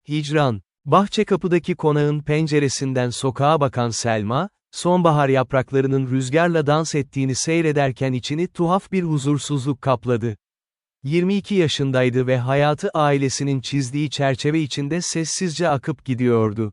Hicran. Bahçekapı'daki konağın penceresinden sokağa bakan Selma, sonbahar yapraklarının rüzgarla dans ettiğini seyrederken içini tuhaf bir huzursuzluk kapladı. 22 yaşındaydı ve hayatı ailesinin çizdiği çerçeve içinde sessizce akıp gidiyordu.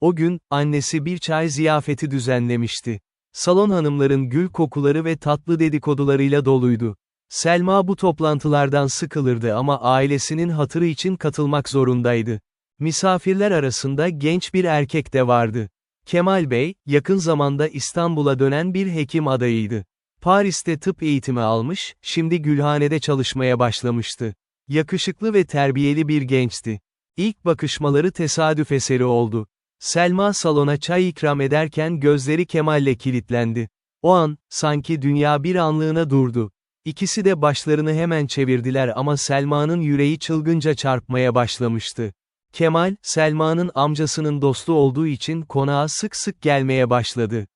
O gün, annesi bir çay ziyafeti düzenlemişti. Salon hanımların gül kokuları ve tatlı dedikodularıyla doluydu. Selma bu toplantılardan sıkılırdı ama ailesinin hatırı için katılmak zorundaydı. Misafirler arasında genç bir erkek de vardı. Kemal Bey, yakın zamanda İstanbul'a dönen bir hekim adayıydı. Paris'te tıp eğitimi almış, şimdi Gülhane'de çalışmaya başlamıştı. Yakışıklı ve terbiyeli bir gençti. İlk bakışmaları tesadüf eseri oldu. Selma salona çay ikram ederken gözleri Kemal'le kilitlendi. O an, sanki dünya bir anlığına durdu. İkisi de başlarını hemen çevirdiler ama Selma'nın yüreği çılgınca çarpmaya başlamıştı. Kemal, Selma'nın amcasının dostu olduğu için konağa sık sık gelmeye başladı.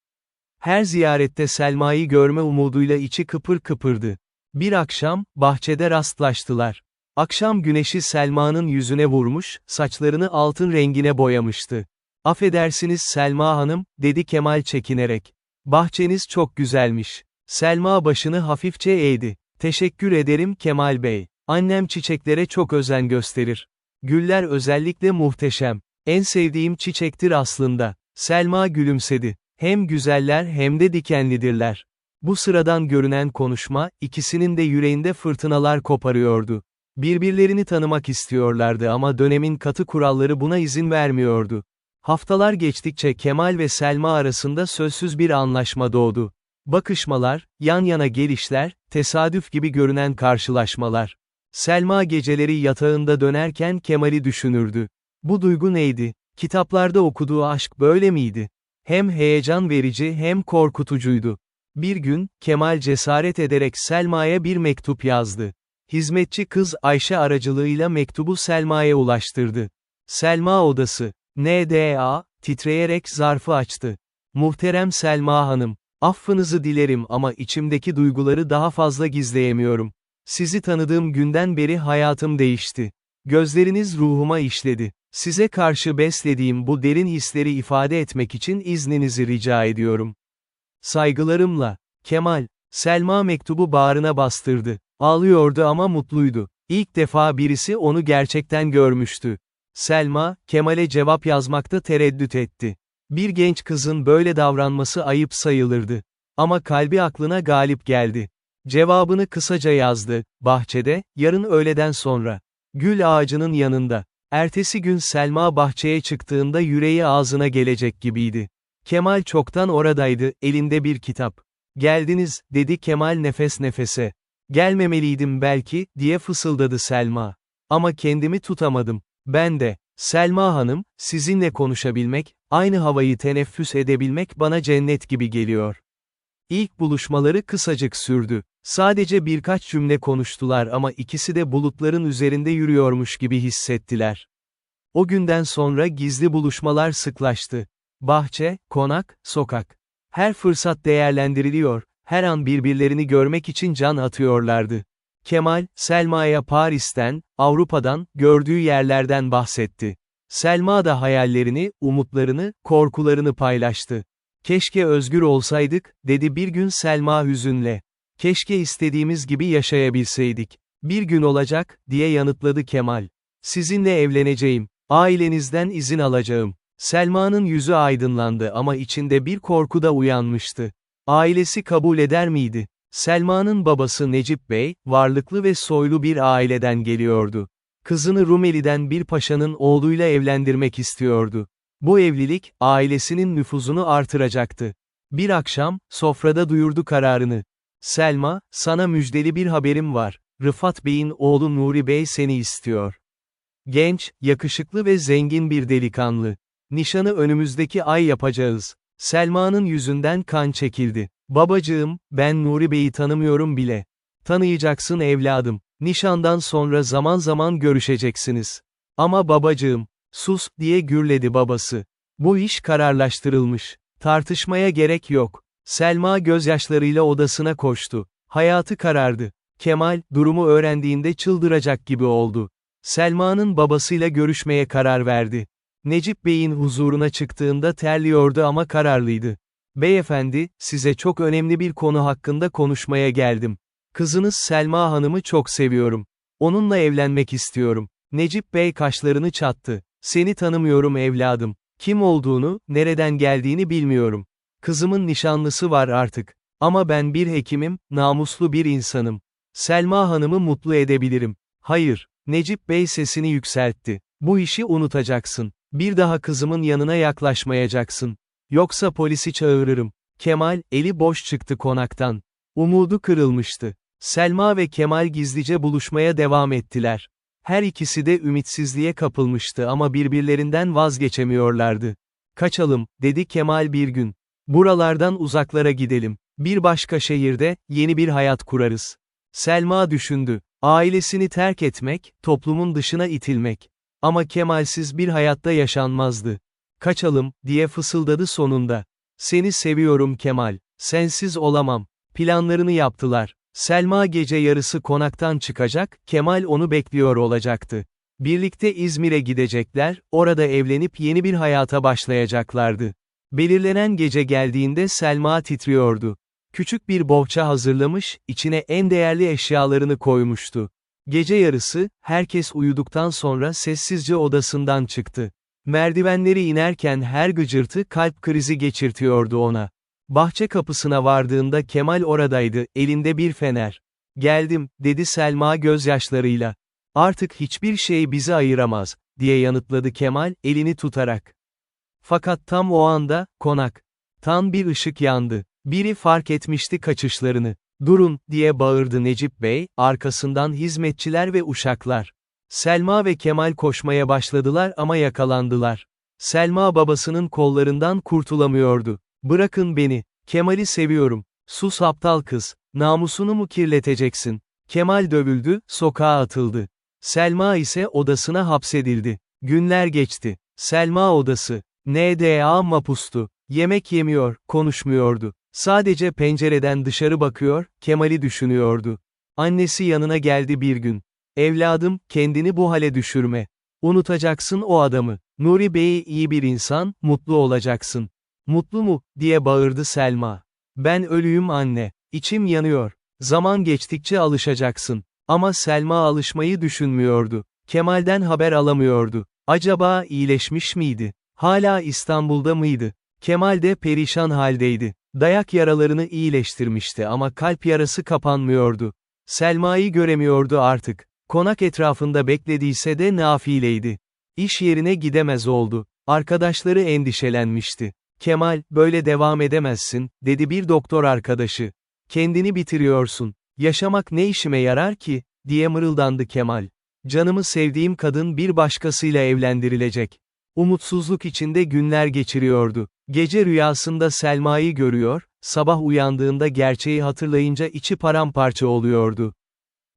Her ziyarette Selma'yı görme umuduyla içi kıpır kıpırdı. Bir akşam, bahçede rastlaştılar. Akşam güneşi Selma'nın yüzüne vurmuş, saçlarını altın rengine boyamıştı. "Affedersiniz Selma Hanım," dedi Kemal çekinerek. "Bahçeniz çok güzelmiş." Selma başını hafifçe eğdi. "Teşekkür ederim Kemal Bey. Annem çiçeklere çok özen gösterir. Güller özellikle muhteşem. En sevdiğim çiçektir aslında." Selma gülümsedi. "Hem güzeller hem de dikenlidirler." Bu sıradan görünen konuşma, ikisinin de yüreğinde fırtınalar koparıyordu. Birbirlerini tanımak istiyorlardı ama dönemin katı kuralları buna izin vermiyordu. Haftalar geçtikçe Kemal ve Selma arasında sözsüz bir anlaşma doğdu. Bakışmalar, yan yana gelişler, tesadüf gibi görünen karşılaşmalar. Selma geceleri yatağında dönerken Kemal'i düşünürdü. Bu duygu neydi? Kitaplarda okuduğu aşk böyle miydi? Hem heyecan verici hem korkutucuydu. Bir gün, Kemal cesaret ederek Selma'ya bir mektup yazdı. Hizmetçi kız Ayşe aracılığıyla mektubu Selma'ya ulaştırdı. Selma odası. N.D.A. titreyerek zarfı açtı. "Muhterem Selma Hanım, affınızı dilerim ama içimdeki duyguları daha fazla gizleyemiyorum. Sizi tanıdığım günden beri hayatım değişti. Gözleriniz ruhuma işledi. Size karşı beslediğim bu derin hisleri ifade etmek için izninizi rica ediyorum. Saygılarımla, Kemal." Selma mektubu bağrına bastırdı. Ağlıyordu ama mutluydu. İlk defa birisi onu gerçekten görmüştü. Selma, Kemal'e cevap yazmakta tereddüt etti. Bir genç kızın böyle davranması ayıp sayılırdı. Ama kalbi aklına galip geldi. Cevabını kısaca yazdı, bahçede, yarın öğleden sonra. Gül ağacının yanında. Ertesi gün Selma bahçeye çıktığında yüreği ağzına gelecek gibiydi. Kemal çoktan oradaydı, elinde bir kitap. "Geldiniz," dedi Kemal nefes nefese. "Gelmemeliydim belki," diye fısıldadı Selma. "Ama kendimi tutamadım. Ben de. Selma Hanım, sizinle konuşabilmek, aynı havayı teneffüs edebilmek bana cennet gibi geliyor." İlk buluşmaları kısacık sürdü. Sadece birkaç cümle konuştular ama ikisi de bulutların üzerinde yürüyormuş gibi hissettiler. O günden sonra gizli buluşmalar sıklaştı. Bahçe, konak, sokak. Her fırsat değerlendiriliyor, her an birbirlerini görmek için can atıyorlardı. Kemal, Selma'ya Paris'ten, Avrupa'dan, gördüğü yerlerden bahsetti. Selma da hayallerini, umutlarını, korkularını paylaştı. "Keşke özgür olsaydık," dedi bir gün Selma hüzünle. "Keşke istediğimiz gibi yaşayabilseydik." "Bir gün olacak," diye yanıtladı Kemal. "Sizinle evleneceğim. Ailenizden izin alacağım." Selma'nın yüzü aydınlandı ama içinde bir korku da uyanmıştı. Ailesi kabul eder miydi? Selma'nın babası Necip Bey, varlıklı ve soylu bir aileden geliyordu. Kızını Rumeli'den bir paşanın oğluyla evlendirmek istiyordu. Bu evlilik, ailesinin nüfuzunu artıracaktı. Bir akşam, sofrada duyurdu kararını. "Selma, sana müjdeli bir haberim var. Rıfat Bey'in oğlu Nuri Bey seni istiyor." Genç, yakışıklı ve zengin bir delikanlı. "Nişanı önümüzdeki ay yapacağız." Selma'nın yüzünden kan çekildi. "Babacığım, ben Nuri Bey'i tanımıyorum bile." "Tanıyacaksın evladım. Nişandan sonra zaman zaman görüşeceksiniz." "Ama babacığım." "Sus," diye gürledi babası. "Bu iş kararlaştırılmış. Tartışmaya gerek yok." Selma gözyaşlarıyla odasına koştu. Hayatı karardı. Kemal, durumu öğrendiğinde çıldıracak gibi oldu. Selma'nın babasıyla görüşmeye karar verdi. Necip Bey'in huzuruna çıktığında terliyordu ama kararlıydı. Beyefendi, size çok önemli bir konu hakkında konuşmaya geldim. Kızınız Selma Hanım'ı çok seviyorum. Onunla evlenmek istiyorum. Necip Bey kaşlarını çattı. Seni tanımıyorum evladım. Kim olduğunu, nereden geldiğini bilmiyorum. Kızımın nişanlısı var artık. Ama ben bir hekimim, namuslu bir insanım. Selma Hanım'ı mutlu edebilirim. Hayır, Necip Bey sesini yükseltti. Bu işi unutacaksın. Bir daha kızımın yanına yaklaşmayacaksın. Yoksa polisi çağırırım. Kemal, eli boş çıktı konaktan. Umudu kırılmıştı. Selma ve Kemal gizlice buluşmaya devam ettiler. Her ikisi de ümitsizliğe kapılmıştı ama birbirlerinden vazgeçemiyorlardı. Kaçalım, dedi Kemal bir gün. Buralardan uzaklara gidelim. Bir başka şehirde, yeni bir hayat kurarız. Selma düşündü. Ailesini terk etmek, toplumun dışına itilmek. Ama Kemalsiz bir hayatta yaşanmazdı. Kaçalım, diye fısıldadı sonunda. Seni seviyorum Kemal. Sensiz olamam. Planlarını yaptılar. Selma gece yarısı konaktan çıkacak, Kemal onu bekliyor olacaktı. Birlikte İzmir'e gidecekler, orada evlenip yeni bir hayata başlayacaklardı. Belirlenen gece geldiğinde Selma titriyordu. Küçük bir bohça hazırlamış, içine en değerli eşyalarını koymuştu. Gece yarısı, herkes uyuduktan sonra sessizce odasından çıktı. Merdivenleri inerken her gıcırtı kalp krizi geçirtiyordu ona. Bahçe kapısına vardığında Kemal oradaydı, elinde bir fener. Geldim, dedi Selma gözyaşlarıyla. Artık hiçbir şey bizi ayıramaz, diye yanıtladı Kemal, elini tutarak. Fakat tam o anda, konaktan bir ışık yandı. Biri fark etmişti kaçışlarını. Durun, diye bağırdı Necip Bey, arkasından hizmetçiler ve uşaklar. Selma ve Kemal koşmaya başladılar ama yakalandılar. Selma babasının kollarından kurtulamıyordu. Bırakın beni, Kemal'i seviyorum. Sus aptal kız, namusunu mu kirleteceksin? Kemal dövüldü, sokağa atıldı. Selma ise odasına hapsedildi. Günler geçti. Selma odası. NDA mapustu. Yemek yemiyor, konuşmuyordu. Sadece pencereden dışarı bakıyor, Kemal'i düşünüyordu. Annesi yanına geldi bir gün. Evladım, kendini bu hale düşürme. Unutacaksın o adamı. Nuri Bey iyi bir insan, mutlu olacaksın. Mutlu mu, diye bağırdı Selma. Ben ölüyüm anne. İçim yanıyor. Zaman geçtikçe alışacaksın. Ama Selma alışmayı düşünmüyordu. Kemal'den haber alamıyordu. Acaba iyileşmiş miydi? Hala İstanbul'da mıydı? Kemal de perişan haldeydi. Dayak yaralarını iyileştirmişti ama kalp yarası kapanmıyordu. Selma'yı göremiyordu artık. Konak etrafında beklediyse de nafileydi. İş yerine gidemez oldu. Arkadaşları endişelenmişti. Kemal, böyle devam edemezsin, dedi bir doktor arkadaşı. Kendini bitiriyorsun. Yaşamak ne işime yarar ki, diye mırıldandı Kemal. Canımı sevdiğim kadın bir başkasıyla evlendirilecek. Umutsuzluk içinde günler geçiriyordu. Gece rüyasında Selma'yı görüyor, sabah uyandığında gerçeği hatırlayınca içi paramparça oluyordu.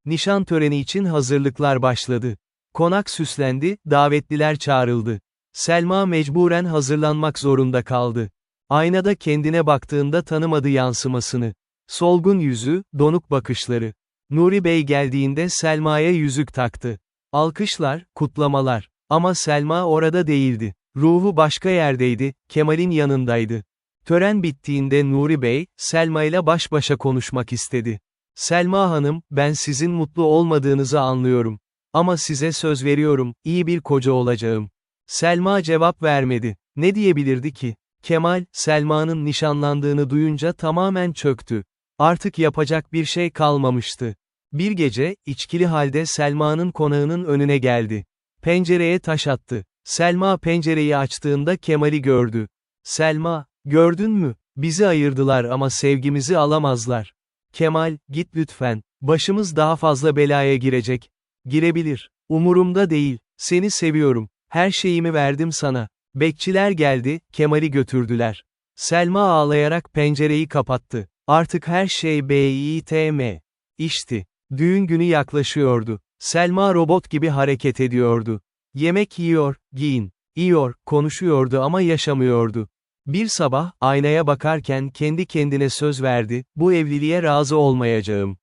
Nişan töreni için hazırlıklar başladı. Konak süslendi, davetliler çağrıldı. Selma mecburen hazırlanmak zorunda kaldı. Aynada kendine baktığında tanımadı yansımasını. Solgun yüzü, donuk bakışları. Nuri Bey geldiğinde Selma'ya yüzük taktı. Alkışlar, kutlamalar. Ama Selma orada değildi. Ruhu başka yerdeydi, Kemal'in yanındaydı. Tören bittiğinde Nuri Bey, Selma ile baş başa konuşmak istedi. Selma Hanım, ben sizin mutlu olmadığınızı anlıyorum. Ama size söz veriyorum, iyi bir koca olacağım. Selma cevap vermedi. Ne diyebilirdi ki? Kemal, Selma'nın nişanlandığını duyunca tamamen çöktü. Artık yapacak bir şey kalmamıştı. Bir gece, içkili halde Selma'nın konağının önüne geldi. Pencereye taş attı. Selma pencereyi açtığında Kemal'i gördü. Selma, gördün mü? Bizi ayırdılar ama sevgimizi alamazlar. Kemal, git lütfen. Başımız daha fazla belaya girecek. Girebilir. Umurumda değil. Seni seviyorum. Her şeyimi verdim sana. Bekçiler geldi, Kemal'i götürdüler. Selma ağlayarak pencereyi kapattı. Artık her şey BİTM. İşte. Düğün günü yaklaşıyordu. Selma robot gibi hareket ediyordu. Yemek yiyor, yiyor, konuşuyordu ama yaşamıyordu. Bir sabah, aynaya bakarken kendi kendine söz verdi, bu evliliğe razı olmayacağım.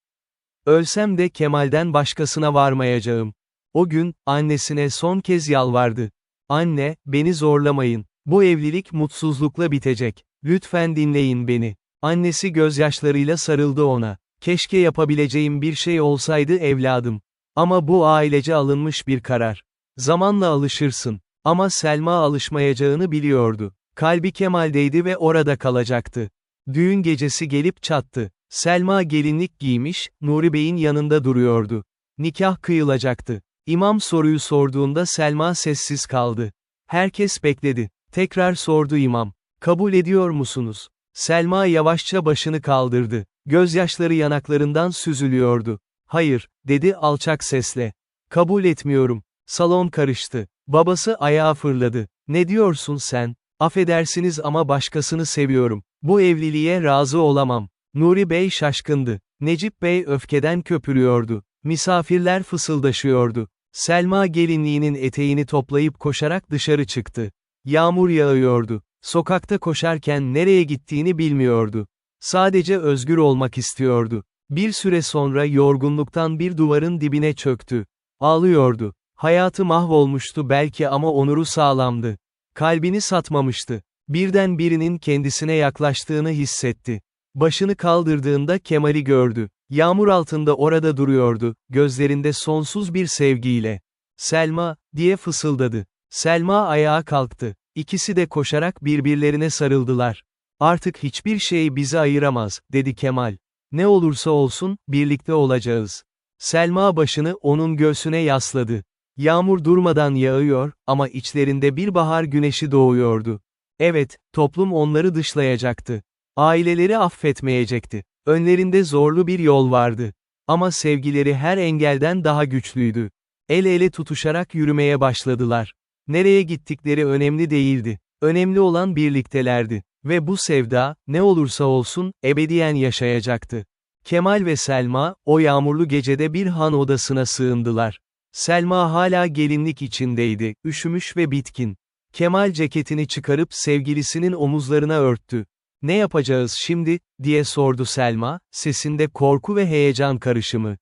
Ölsem de Kemal'den başkasına varmayacağım. O gün, annesine son kez yalvardı. Anne, beni zorlamayın. Bu evlilik mutsuzlukla bitecek. Lütfen dinleyin beni. Annesi gözyaşlarıyla sarıldı ona. Keşke yapabileceğim bir şey olsaydı evladım. Ama bu ailece alınmış bir karar. Zamanla alışırsın. Ama Selma alışmayacağını biliyordu. Kalbi Kemal'deydi ve orada kalacaktı. Düğün gecesi gelip çattı. Selma gelinlik giymiş, Nuri Bey'in yanında duruyordu. Nikah kıyılacaktı. İmam soruyu sorduğunda Selma sessiz kaldı. Herkes bekledi. Tekrar sordu imam. Kabul ediyor musunuz? Selma yavaşça başını kaldırdı. Gözyaşları yanaklarından süzülüyordu. Hayır, dedi alçak sesle. Kabul etmiyorum. Salon karıştı. Babası ayağa fırladı. Ne diyorsun sen? Affedersiniz ama başkasını seviyorum. Bu evliliğe razı olamam. Nuri Bey şaşkındı. Necip Bey öfkeden köpürüyordu. Misafirler fısıldaşıyordu. Selma gelinliğinin eteğini toplayıp koşarak dışarı çıktı. Yağmur yağıyordu. Sokakta koşarken nereye gittiğini bilmiyordu. Sadece özgür olmak istiyordu. Bir süre sonra yorgunluktan bir duvarın dibine çöktü. Ağlıyordu. Hayatı mahvolmuştu belki ama onuru sağlamdı. Kalbini satmamıştı. Birden birinin kendisine yaklaştığını hissetti. Başını kaldırdığında Kemal'i gördü. Yağmur altında orada duruyordu, gözlerinde sonsuz bir sevgiyle. Selma, diye fısıldadı. Selma ayağa kalktı. İkisi de koşarak birbirlerine sarıldılar. Artık hiçbir şey bizi ayıramaz, dedi Kemal. Ne olursa olsun, birlikte olacağız. Selma başını onun göğsüne yasladı. Yağmur durmadan yağıyor, ama içlerinde bir bahar güneşi doğuyordu. Evet, toplum onları dışlayacaktı. Aileleri affetmeyecekti. Önlerinde zorlu bir yol vardı. Ama sevgileri her engelden daha güçlüydü. El ele tutuşarak yürümeye başladılar. Nereye gittikleri önemli değildi. Önemli olan birliktelerdi. Ve bu sevda, ne olursa olsun, ebediyen yaşayacaktı. Kemal ve Selma, o yağmurlu gecede bir han odasına sığındılar. Selma hala gelinlik içindeydi, üşümüş ve bitkin. Kemal ceketini çıkarıp sevgilisinin omuzlarına örttü. Ne yapacağız şimdi, diye sordu Selma, sesinde korku ve heyecan karışımı.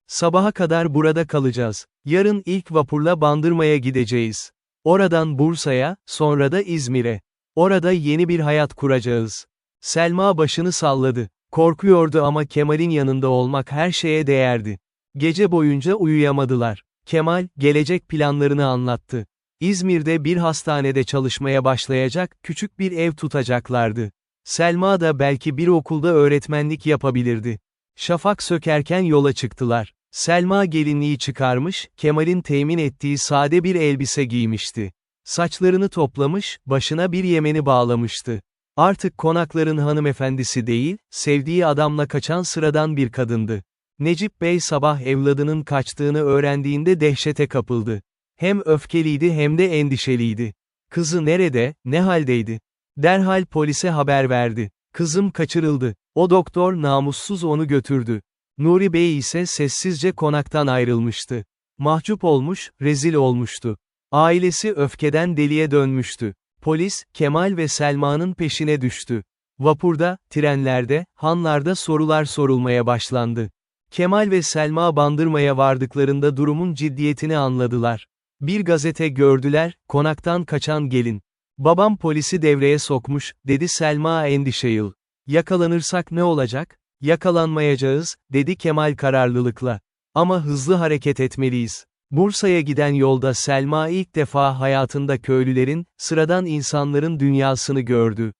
Sabaha kadar burada kalacağız. Yarın ilk vapurla Bandırma'ya gideceğiz. Oradan Bursa'ya, sonra da İzmir'e. Orada yeni bir hayat kuracağız. Selma başını salladı. Korkuyordu ama Kemal'in yanında olmak her şeye değerdi. Gece boyunca uyuyamadılar. Kemal, gelecek planlarını anlattı. İzmir'de bir hastanede çalışmaya başlayacak, küçük bir ev tutacaklardı. Selma da belki bir okulda öğretmenlik yapabilirdi. Şafak sökerken yola çıktılar. Selma gelinliği çıkarmış, Kemal'in temin ettiği sade bir elbise giymişti. Saçlarını toplamış, başına bir yemeni bağlamıştı. Artık konakların hanımefendisi değil, sevdiği adamla kaçan sıradan bir kadındı. Necip Bey sabah evladının kaçtığını öğrendiğinde dehşete kapıldı. Hem öfkeliydi hem de endişeliydi. Kızı nerede, ne haldeydi? Derhal polise haber verdi. Kızım kaçırıldı. O doktor namussuz onu götürdü. Nuri Bey ise sessizce konaktan ayrılmıştı. Mahcup olmuş, rezil olmuştu. Ailesi öfkeden deliye dönmüştü. Polis, Kemal ve Selma'nın peşine düştü. Vapurda, trenlerde, hanlarda sorular sorulmaya başlandı. Kemal ve Selma Bandırma'ya vardıklarında durumun ciddiyetini anladılar. Bir gazete gördüler, konaktan kaçan gelin. Babam polisi devreye sokmuş, dedi Selma endişeyle. Yakalanırsak ne olacak? Yakalanmayacağız, dedi Kemal kararlılıkla. Ama hızlı hareket etmeliyiz. Bursa'ya giden yolda Selma ilk defa hayatında köylülerin, sıradan insanların dünyasını gördü.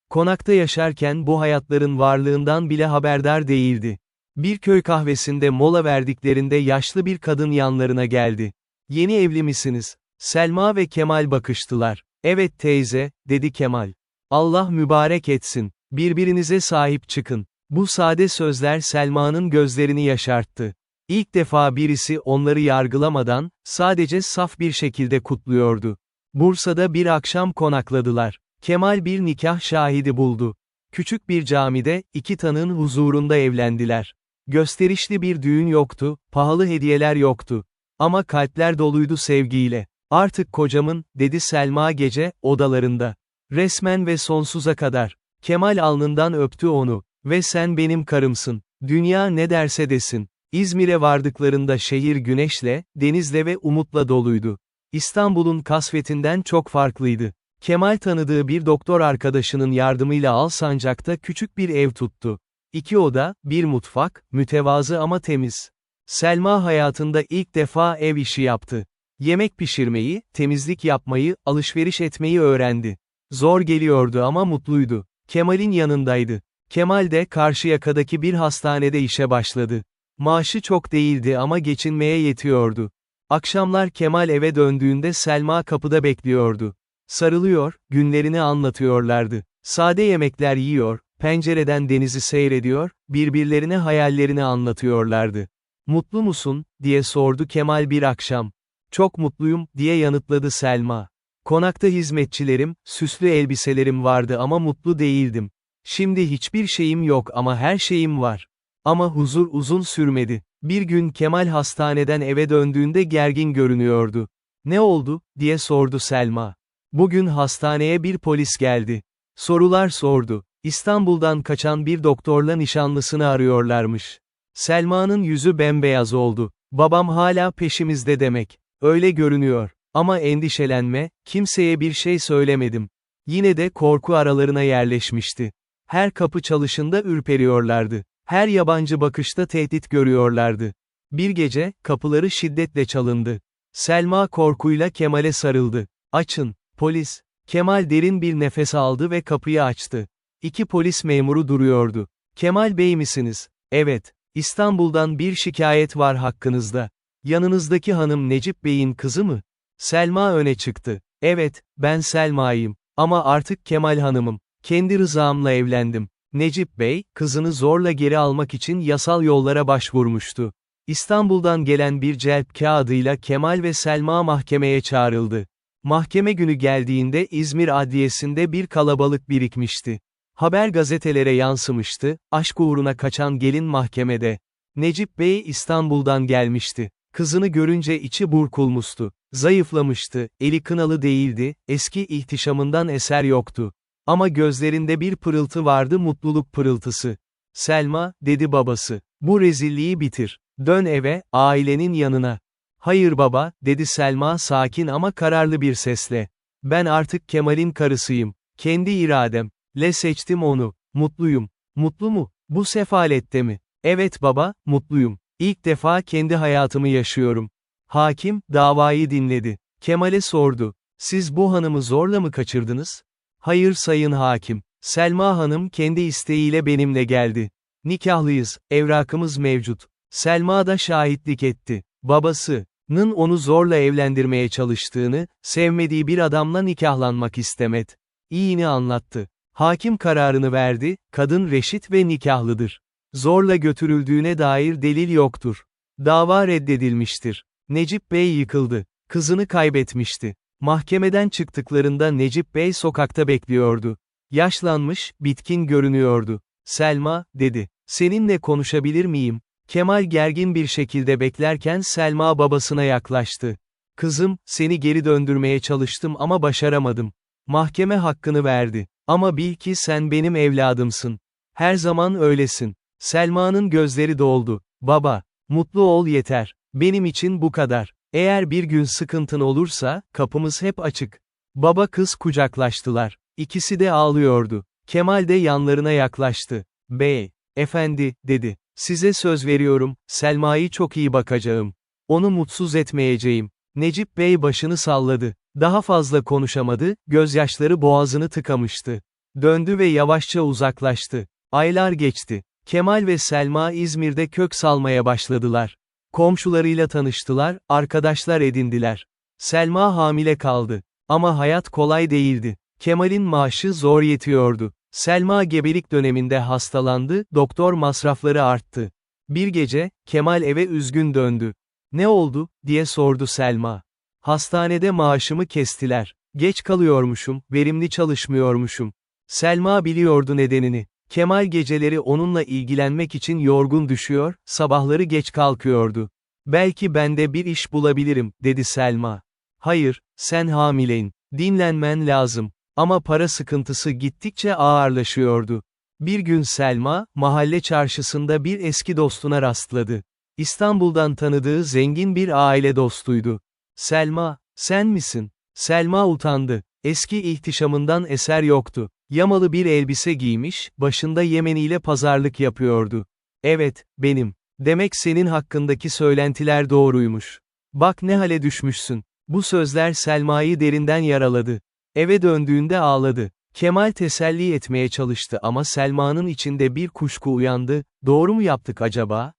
Konakta yaşarken bu hayatların varlığından bile haberdar değildi. Bir köy kahvesinde mola verdiklerinde yaşlı bir kadın yanlarına geldi. Yeni evli misiniz? Selma ve Kemal bakıştılar. Evet teyze, dedi Kemal. Allah mübarek etsin. Birbirinize sahip çıkın. Bu sade sözler Selma'nın gözlerini yaşarttı. İlk defa birisi onları yargılamadan, sadece saf bir şekilde kutluyordu. Bursa'da bir akşam konakladılar. Kemal bir nikah şahidi buldu. Küçük bir camide, iki tanığın huzurunda evlendiler. Gösterişli bir düğün yoktu, pahalı hediyeler yoktu. Ama kalpler doluydu sevgiyle. Artık kocamın, dedi Selma gece, odalarında. Resmen ve sonsuza kadar. Kemal alnından öptü onu. Ve sen benim karımsın. Dünya ne derse desin. İzmir'e vardıklarında şehir güneşle, denizle ve umutla doluydu. İstanbul'un kasvetinden çok farklıydı. Kemal tanıdığı bir doktor arkadaşının yardımıyla Alsancak'ta küçük bir ev tuttu. 2 oda, bir mutfak, mütevazı ama temiz. Selma hayatında ilk defa ev işi yaptı. Yemek pişirmeyi, temizlik yapmayı, alışveriş etmeyi öğrendi. Zor geliyordu ama mutluydu. Kemal'in yanındaydı. Kemal de Karşıyaka'daki bir hastanede işe başladı. Maaşı çok değildi ama geçinmeye yetiyordu. Akşamlar Kemal eve döndüğünde Selma kapıda bekliyordu. Sarılıyor, günlerini anlatıyorlardı. Sade yemekler yiyor, pencereden denizi seyrediyor, birbirlerine hayallerini anlatıyorlardı. "Mutlu musun?" diye sordu Kemal bir akşam. "Çok mutluyum," diye yanıtladı Selma. "Konakta hizmetçilerim, süslü elbiselerim vardı ama mutlu değildim. Şimdi hiçbir şeyim yok ama her şeyim var." Ama huzur uzun sürmedi. Bir gün Kemal hastaneden eve döndüğünde gergin görünüyordu. "Ne oldu?" diye sordu Selma. "Bugün hastaneye bir polis geldi. Sorular sordu. İstanbul'dan kaçan bir doktorla nişanlısını arıyorlarmış." Selma'nın yüzü bembeyaz oldu. "Babam hala peşimizde demek. Öyle görünüyor. Ama endişelenme, kimseye bir şey söylemedim." Yine de korku aralarına yerleşmişti. Her kapı çalışında ürperiyorlardı. Her yabancı bakışta tehdit görüyorlardı. Bir gece, kapıları şiddetle çalındı. Selma korkuyla Kemal'e sarıldı. "Açın, polis." Kemal derin bir nefes aldı ve kapıyı açtı. 2 polis memuru duruyordu. "Kemal Bey misiniz?" "Evet. İstanbul'dan bir şikayet var hakkınızda." "Yanınızdaki hanım Necip Bey'in kızı mı?" Selma öne çıktı. "Evet, ben Selma'yım. Ama artık Kemal Hanım'ım. Kendi rızamla evlendim." Necip Bey, kızını zorla geri almak için yasal yollara başvurmuştu. İstanbul'dan gelen bir celp kağıdıyla Kemal ve Selma mahkemeye çağrıldı. Mahkeme günü geldiğinde İzmir Adliyesi'nde bir kalabalık birikmişti. Haber gazetelere yansımıştı, aşk uğruna kaçan gelin mahkemede. Necip Bey İstanbul'dan gelmişti. Kızını görünce içi burkulmuştu. Zayıflamıştı, eli kınalı değildi, eski ihtişamından eser yoktu. Ama gözlerinde bir pırıltı vardı, mutluluk pırıltısı. "Selma," dedi babası, "bu rezilliği bitir. Dön eve, ailenin yanına." "Hayır baba," dedi Selma sakin ama kararlı bir sesle. "Ben artık Kemal'in karısıyım. Kendi irademle seçtim onu. Mutluyum." "Mutlu mu? Bu sefalette mi?" "Evet baba, mutluyum. İlk defa kendi hayatımı yaşıyorum." Hakim, davayı dinledi. Kemal'e sordu. "Siz bu hanımı zorla mı kaçırdınız?" "Hayır sayın hakim. Selma Hanım kendi isteğiyle benimle geldi. Nikahlıyız, evrakımız mevcut." Selma da şahitlik etti. Babasının onu zorla evlendirmeye çalıştığını, sevmediği bir adamla nikahlanmak istemediğini anlattı. Hakim kararını verdi, kadın reşit ve nikahlıdır. Zorla götürüldüğüne dair delil yoktur. Dava reddedilmiştir. Necip Bey yıkıldı. Kızını kaybetmişti. Mahkemeden çıktıklarında Necip Bey sokakta bekliyordu. Yaşlanmış, bitkin görünüyordu. "Selma," dedi, "seninle konuşabilir miyim?" Kemal gergin bir şekilde beklerken Selma babasına yaklaştı. "Kızım, seni geri döndürmeye çalıştım ama başaramadım. Mahkeme hakkını verdi. Ama bil ki sen benim evladımsın. Her zaman öylesin." Selma'nın gözleri doldu. "Baba, mutlu ol yeter. Benim için bu kadar. Eğer bir gün sıkıntın olursa, kapımız hep açık." Baba kız kucaklaştılar. İkisi de ağlıyordu. Kemal de yanlarına yaklaştı. "Bey, efendi," dedi. "Size söz veriyorum, Selma'yı çok iyi bakacağım. Onu mutsuz etmeyeceğim." Necip Bey başını salladı. Daha fazla konuşamadı, gözyaşları boğazını tıkamıştı. Döndü ve yavaşça uzaklaştı. Aylar geçti. Kemal ve Selma İzmir'de kök salmaya başladılar. Komşularıyla tanıştılar, arkadaşlar edindiler. Selma hamile kaldı. Ama hayat kolay değildi. Kemal'in maaşı zor yetiyordu. Selma gebelik döneminde hastalandı, doktor masrafları arttı. Bir gece, Kemal eve üzgün döndü. "Ne oldu?" diye sordu Selma. "Hastanede maaşımı kestiler. Geç kalıyormuşum, verimli çalışmıyormuşum." Selma biliyordu nedenini. Kemal geceleri onunla ilgilenmek için yorgun düşüyor, sabahları geç kalkıyordu. "Belki ben de bir iş bulabilirim," dedi Selma. "Hayır, sen hamileyin. Dinlenmen lazım." Ama para sıkıntısı gittikçe ağırlaşıyordu. Bir gün Selma, mahalle çarşısında bir eski dostuna rastladı. İstanbul'dan tanıdığı zengin bir aile dostuydu. Selma, sen misin? Selma utandı. Eski ihtişamından eser yoktu. Yamalı bir elbise giymiş, başında Yemeniyle pazarlık yapıyordu. Evet, benim. Demek senin hakkındaki söylentiler doğruymuş. Bak ne hale düşmüşsün. Bu sözler Selma'yı derinden yaraladı. Eve döndüğünde ağladı. Kemal teselli etmeye çalıştı ama Selma'nın içinde bir kuşku uyandı, doğru mu yaptık acaba?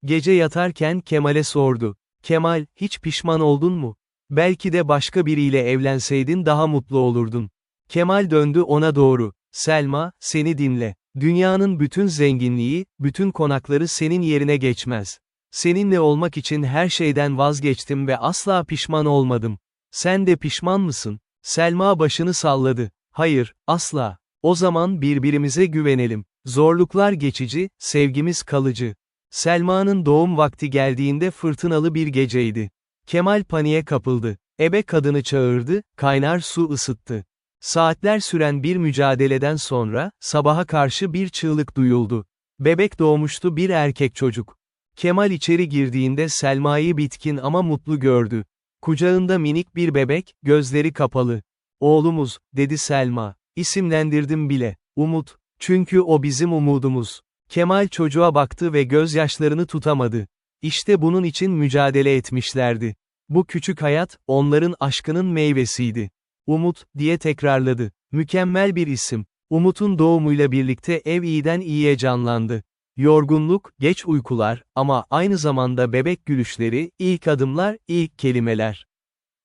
Gece yatarken Kemal'e sordu. Kemal, hiç pişman oldun mu? Belki de başka biriyle evlenseydin daha mutlu olurdun. Kemal döndü ona doğru. Selma, seni dinle. Dünyanın bütün zenginliği, bütün konakları senin yerine geçmez. Seninle olmak için her şeyden vazgeçtim ve asla pişman olmadım. Sen de pişman mısın? Selma başını salladı. Hayır, asla. O zaman birbirimize güvenelim. Zorluklar geçici, sevgimiz kalıcı. Selma'nın doğum vakti geldiğinde fırtınalı bir geceydi. Kemal paniğe kapıldı. Ebe kadını çağırdı, kaynar su ısıttı. Saatler süren bir mücadeleden sonra, sabaha karşı bir çığlık duyuldu. Bebek doğmuştu, bir erkek çocuk. Kemal içeri girdiğinde Selma'yı bitkin ama mutlu gördü. Kucağında minik bir bebek, gözleri kapalı. Oğlumuz, dedi Selma. İsimlendirdim bile. Umut. Çünkü o bizim umudumuz. Kemal çocuğa baktı ve gözyaşlarını tutamadı. İşte bunun için mücadele etmişlerdi. Bu küçük hayat, onların aşkının meyvesiydi. Umut, diye tekrarladı. Mükemmel bir isim. Umut'un doğumuyla birlikte ev iyiden iyiye canlandı. Yorgunluk, geç uykular, ama aynı zamanda bebek gülüşleri, ilk adımlar, ilk kelimeler.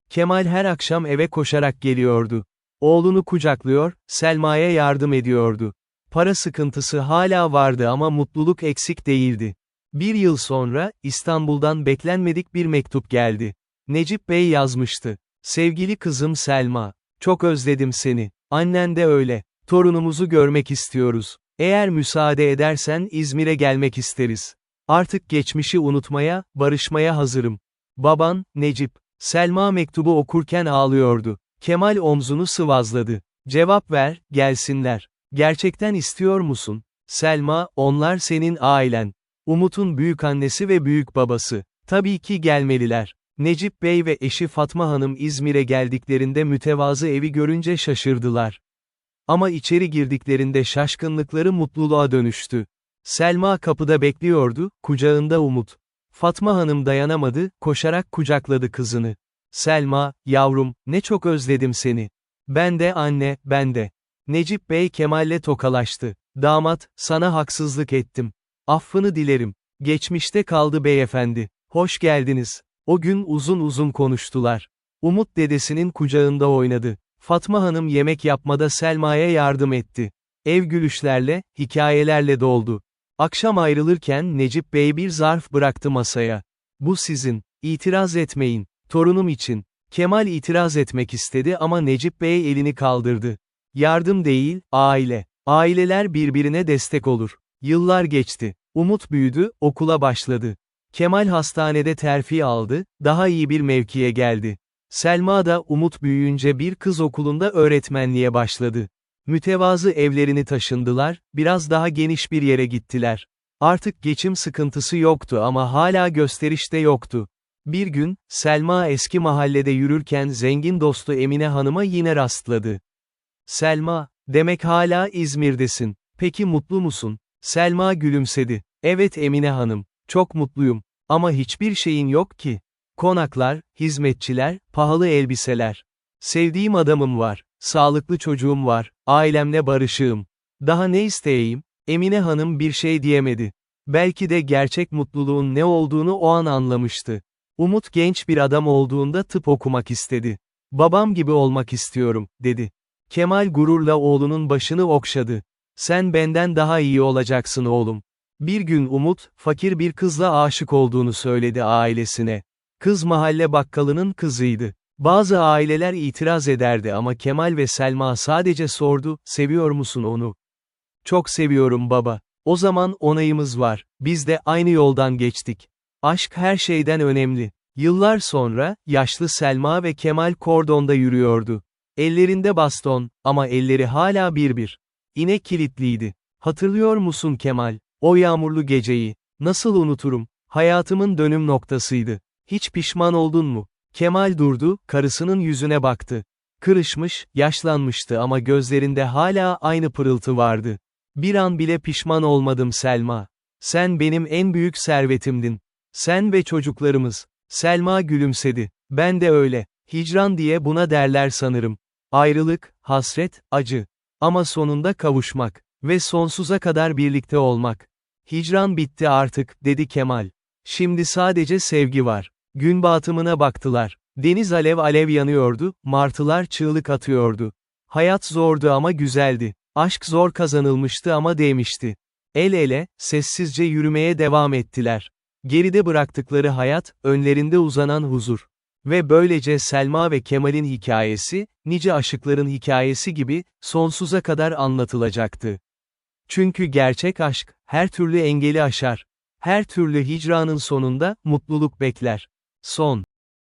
Kemal her akşam eve koşarak geliyordu. Oğlunu kucaklıyor, Selma'ya yardım ediyordu. Para sıkıntısı hala vardı ama mutluluk eksik değildi. Bir yıl sonra, İstanbul'dan beklenmedik bir mektup geldi. Necip Bey yazmıştı. Sevgili kızım Selma, çok özledim seni. Annen de öyle. Torunumuzu görmek istiyoruz. Eğer müsaade edersen İzmir'e gelmek isteriz. Artık geçmişi unutmaya, barışmaya hazırım. Baban, Necip. Selma mektubu okurken ağlıyordu. Kemal omzunu sıvazladı. Cevap ver, gelsinler. Gerçekten istiyor musun? Selma, onlar senin ailen. Umut'un büyükannesi ve büyükbabası. Tabii ki gelmeliler. Necip Bey ve eşi Fatma Hanım İzmir'e geldiklerinde mütevazı evi görünce şaşırdılar. Ama içeri girdiklerinde şaşkınlıkları mutluluğa dönüştü. Selma kapıda bekliyordu, kucağında Umut. Fatma Hanım dayanamadı, koşarak kucakladı kızını. Selma, yavrum, ne çok özledim seni. Ben de anne, ben de. Necip Bey Kemal'le tokalaştı. Damat, sana haksızlık ettim. Affını dilerim. Geçmişte kaldı beyefendi. Hoş geldiniz. O gün uzun uzun konuştular. Umut dedesinin kucağında oynadı. Fatma Hanım yemek yapmada Selma'ya yardım etti. Ev gülüşlerle, hikayelerle doldu. Akşam ayrılırken Necip Bey bir zarf bıraktı masaya. Bu sizin. İtiraz etmeyin. Torunum için. Kemal itiraz etmek istedi ama Necip Bey elini kaldırdı. Yardım değil, aile. Aileler birbirine destek olur. Yıllar geçti. Umut büyüdü, okula başladı. Kemal hastanede terfi aldı, daha iyi bir mevkiye geldi. Selma da Umut büyüyünce bir kız okulunda öğretmenliğe başladı. Mütevazı evlerini taşındılar, biraz daha geniş bir yere gittiler. Artık geçim sıkıntısı yoktu ama hala gösteriş de yoktu. Bir gün, Selma eski mahallede yürürken zengin dostu Emine Hanım'a yine rastladı. Selma, demek hala İzmir'desin. Peki mutlu musun? Selma gülümsedi. Evet Emine Hanım, çok mutluyum. Ama hiçbir şeyin yok ki. Konaklar, hizmetçiler, pahalı elbiseler. Sevdiğim adamım var, sağlıklı çocuğum var, ailemle barışığım. Daha ne isteyeyim? Emine Hanım bir şey diyemedi. Belki de gerçek mutluluğun ne olduğunu o an anlamıştı. Umut genç bir adam olduğunda tıp okumak istedi. Babam gibi olmak istiyorum, dedi. Kemal gururla oğlunun başını okşadı. Sen benden daha iyi olacaksın oğlum. Bir gün Umut, fakir bir kızla aşık olduğunu söyledi ailesine. Kız mahalle bakkalının kızıydı. Bazı aileler itiraz ederdi ama Kemal ve Selma sadece sordu, seviyor musun onu? Çok seviyorum baba. O zaman onayımız var. Biz de aynı yoldan geçtik. Aşk her şeyden önemli. Yıllar sonra, yaşlı Selma ve Kemal kordonda yürüyordu. Ellerinde baston, ama elleri hala bir. İnek kilitliydi. Hatırlıyor musun Kemal? O yağmurlu geceyi. Nasıl unuturum? Hayatımın dönüm noktasıydı. Hiç pişman oldun mu? Kemal durdu, karısının yüzüne baktı. Kırışmış, yaşlanmıştı ama gözlerinde hala aynı pırıltı vardı. Bir an bile pişman olmadım Selma. Sen benim en büyük servetimdin. Sen ve çocuklarımız. Selma gülümsedi. Ben de öyle. Hicran diye buna derler sanırım. Ayrılık, hasret, acı. Ama sonunda kavuşmak. Ve sonsuza kadar birlikte olmak. Hicran bitti artık, dedi Kemal. Şimdi sadece sevgi var. Gün batımına baktılar. Deniz alev alev yanıyordu, martılar çığlık atıyordu. Hayat zordu ama güzeldi. Aşk zor kazanılmıştı ama değmişti. El ele, sessizce yürümeye devam ettiler. Geride bıraktıkları hayat, önlerinde uzanan huzur. Ve böylece Selma ve Kemal'in hikayesi, nice aşıkların hikayesi gibi, sonsuza kadar anlatılacaktı. Çünkü gerçek aşk, her türlü engeli aşar. Her türlü hicranın sonunda, mutluluk bekler. Son.